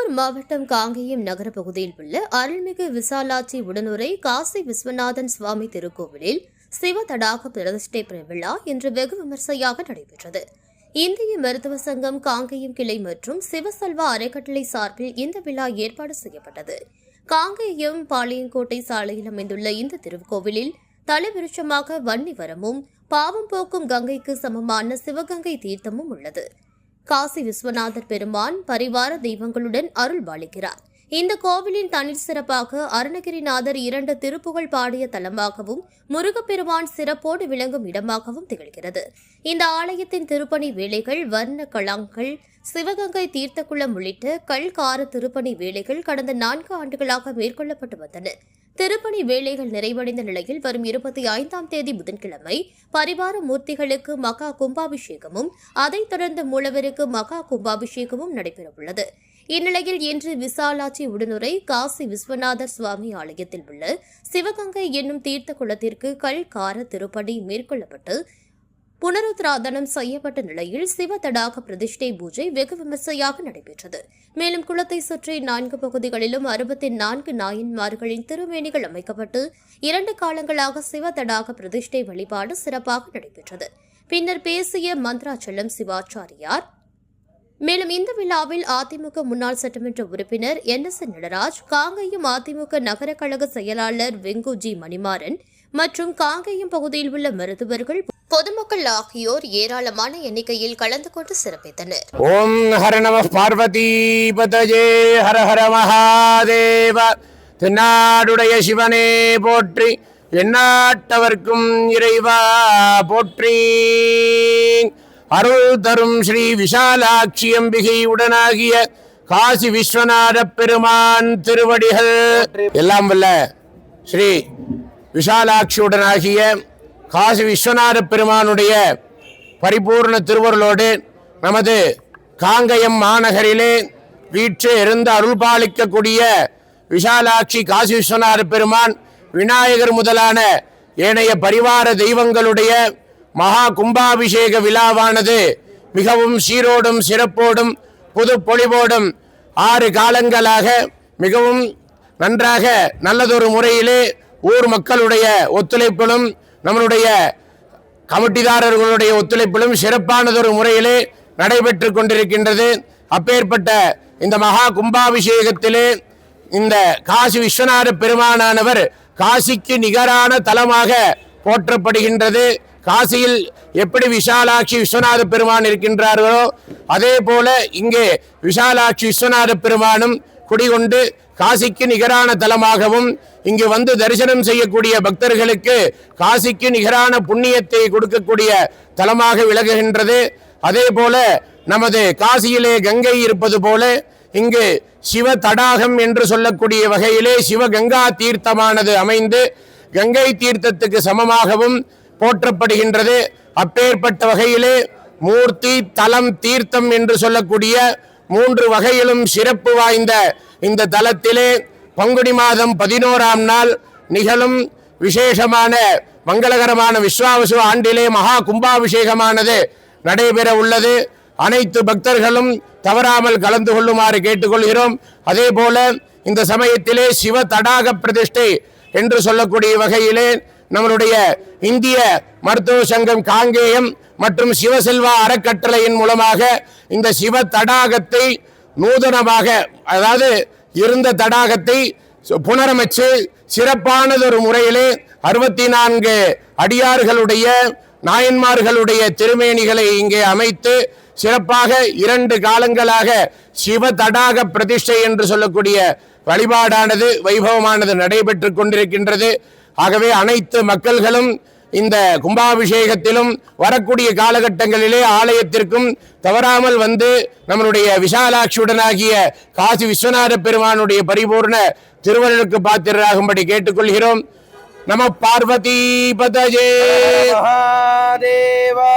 திருப்பூர் மாவட்டம் காங்கேயம் நகர பகுதியில் உள்ள அருள்மிகு விசாலாட்சி உடனுரை காசி விஸ்வநாதன் சுவாமி திருக்கோவிலில் சிவ தடாக பிரதிஷ்டை விழா இன்று வெகு விமர்சையாக நடைபெற்றது. இந்திய மருத்துவ சங்கம் காங்கேயம் கிளை மற்றும் சிவசெல்வா அறக்கட்டளை சார்பில் இந்த விழா ஏற்பாடு செய்யப்பட்டது. காங்கேயம் பாளையங்கோட்டை சாலையில் அமைந்துள்ள இந்த திருக்கோவிலில் தலைவிருட்சமாக வன்னிவரமும் பாவம் போக்கும் கங்கைக்கு சமமான சிவகங்கை தீர்த்தமும் உள்ளது. காசி விஸ்வநாதர் பெருமான் பரிவார தெய்வங்களுடன் அருள் பாலிக்கிறார். இந்த கோவிலின் தனி சிறப்பாக அருணகிரிநாதர் 2 திருப்புகழ் பாடிய தலமாகவும் முருகப்பெருமான் சிறப்போடு விளங்கும் இடமாகவும் திகழ்கிறது. இந்த ஆலயத்தின் திருப்பணி வேலைகள், வர்ண கலாங்கள், சிவகங்கை தீர்த்தக்குளம் உள்ளிட்ட கல்கார திருப்பணி வேலைகள் கடந்த 4 ஆண்டுகளாக மேற்கொள்ளப்பட்டு வந்தன. திருப்பணி வேலைகள் நிறைவடைந்த நிலையில் வரும் 25ஆம் தேதி புதன்கிழமை பரிவார மூர்த்திகளுக்கு மகா கும்பாபிஷேகமும் அதைத் தொடர்ந்து மூலவருக்கு மகா கும்பாபிஷேகமும் நடைபெறவுள்ளது. இந்நிலையில் இன்று விசாலாட்சி உடனுரை காசி விஸ்வநாதர் சுவாமி ஆலயத்தில் உள்ள சிவகங்கை என்னும் தீர்த்த குளத்திற்கு கல்கார திருப்பணி மேற்கொள்ளப்பட்டு புனருத்ராதனம் செய்யப்பட்ட நிலையில் சிவ தடாக பிரதிஷ்டை பூஜை வெகு விமர்சையாக நடைபெற்றது. மேலும் குளத்தை சுற்றி 4 பகுதிகளிலும் 64 நாயன்மார்களின் திருமேனிகள் அமைக்கப்பட்டு 2 காலங்களாக சிவ தடாக பிரதிஷ்டை வழிபாடு சிறப்பாக நடைபெற்றது. பின்னர் பேசிய மந்த்ராச்சலம் சிவாச்சாரியார். மேலும் இந்த விழாவில் அதிமுக முன்னாள் சட்டமன்ற உறுப்பினர் NS நடராஜ், காங்கேயம் அதிமுக நகர கழக செயலாளர் வெங்குஜி மணிமாறன் மற்றும் காங்கேயம் பகுதியில் உள்ள மருத்துவர்கள், பொதுமக்கள் ஆகியோர் ஏராளமான எண்ணிக்கையில் கலந்து கொண்டு சிறப்பித்தனர். ஓம் ஹர நம பார்வதி பதஜே ஹர ஹர மகாதேவ. தென்னாடுடைய சிவனே போற்றி, எந்நாட்டவர்க்கும் இறைவா போற்றி. அருள் தரும் ஸ்ரீ விசாலாட்சி அம்பிகை உடனாகிய காசி விஸ்வநாத பெருமான் திருவடிகள். எல்லாம் வல்ல ஸ்ரீ விசாலாட்சியுடனாகிய காசி விஸ்வநாத பெருமானுடைய பரிபூர்ண திருவருளோடு நமது காங்கயம் மாநகரிலே வீற்று இருந்து அருள்பாலிக்கக்கூடிய விசாலாட்சி காசி விஸ்வநாத பெருமான், விநாயகர் முதலான ஏனைய பரிவார தெய்வங்களுடைய மகா கும்பாபிஷேக விழாவானது மிகவும் சீரோடும் சிறப்போடும் புது பொலிவோடும் 6 காலங்களாக மிகவும் நன்றாக நல்லதொரு முறையிலே ஊர் மக்களுடைய ஒத்துழைப்பிலும் நம்மளுடைய கமிட்டிதாரர்களுடைய ஒத்துழைப்பிலும் சிறப்பானதொரு முறையிலே நடைபெற்று கொண்டிருக்கின்றது. அப்பேற்பட்ட இந்த மகா கும்பாபிஷேகத்திலே இந்த காசி விஸ்வநாத பெருமானானவர் காசிக்கு நிகரான தலமாக போற்றப்படுகின்றது. காசியில் எப்படி விசாலாட்சி விஸ்வநாத பெருமான் இருக்கின்றார்களோ அதே போல இங்கே விசாலாட்சி விஸ்வநாத பெருமானும் குடிகொண்டு காசிக்கு நிகரான தலமாகவும் இங்கு வந்து தரிசனம் செய்யக்கூடிய பக்தர்களுக்கு காசிக்கு நிகரான புண்ணியத்தை கொடுக்கக்கூடிய தலமாக விளங்குகின்றது. அதே போல நமது காசியிலே கங்கை இருப்பது போல இங்கு சிவ தடாகம் என்று சொல்லக்கூடிய வகையிலே சிவகங்கா தீர்த்தமானது அமைந்து கங்கை தீர்த்தத்துக்கு சமமாகவும் போற்றப்படுகின்றது. அப்பேற்பட்ட வகையிலே மூர்த்தி, தலம், தீர்த்தம் என்று சொல்லக்கூடிய 3 வகையிலும் சிறப்பு வாய்ந்த இந்த தலத்திலே பங்குனி மாதம் 11ஆம் நாள் நிகழும் விசேஷமான மங்களகரமான விஸ்வாவசு ஆண்டிலே மகா கும்பாபிஷேகமானது நடைபெற உள்ளது. அனைத்து பக்தர்களும் தவறாமல் கலந்து கொள்ளுமாறு கேட்டுக்கொள்கிறோம். அதே போல இந்த சமயத்திலே சிவ தடாக பிரதிஷ்டை என்று சொல்லக்கூடிய வகையிலே நம்மளுடைய இந்திய மருத்துவ சங்கம் காங்கேயம் மற்றும் சிவசெல்வா அறக்கட்டளையின் மூலமாக இந்த சிவ தடாகத்தை நூதனமாக, அதாவது இருந்த தடாகத்தை புனரமைச்சு சிறப்பானதொரு முறையிலே 64 அடியார்களுடைய நாயன்மார்களுடைய திருமேனிகளை இங்கே அமைத்து சிறப்பாக 2 காலங்களாக சிவ தடாக பிரதிஷ்டை என்று சொல்லக்கூடிய வழிபாடானது வைபவமானது நடைபெற்று கொண்டிருக்கின்றது. ஆகவே அனைத்து மக்கள்களும் இந்த கும்பாபிஷேகத்திலும் வரக்கூடிய காலகட்டங்களிலே ஆலயத்திற்கும் தவறாமல் வந்து நம்மளுடைய விசாலாட்சியுடனாகிய காசி விஸ்வநாத பெருமானுடைய பரிபூர்ண திருவருளுக்கு பாத்திரராகும்படி கேட்டுக்கொள்கிறோம். நம பார்வதி பதஜே மகாதேவா.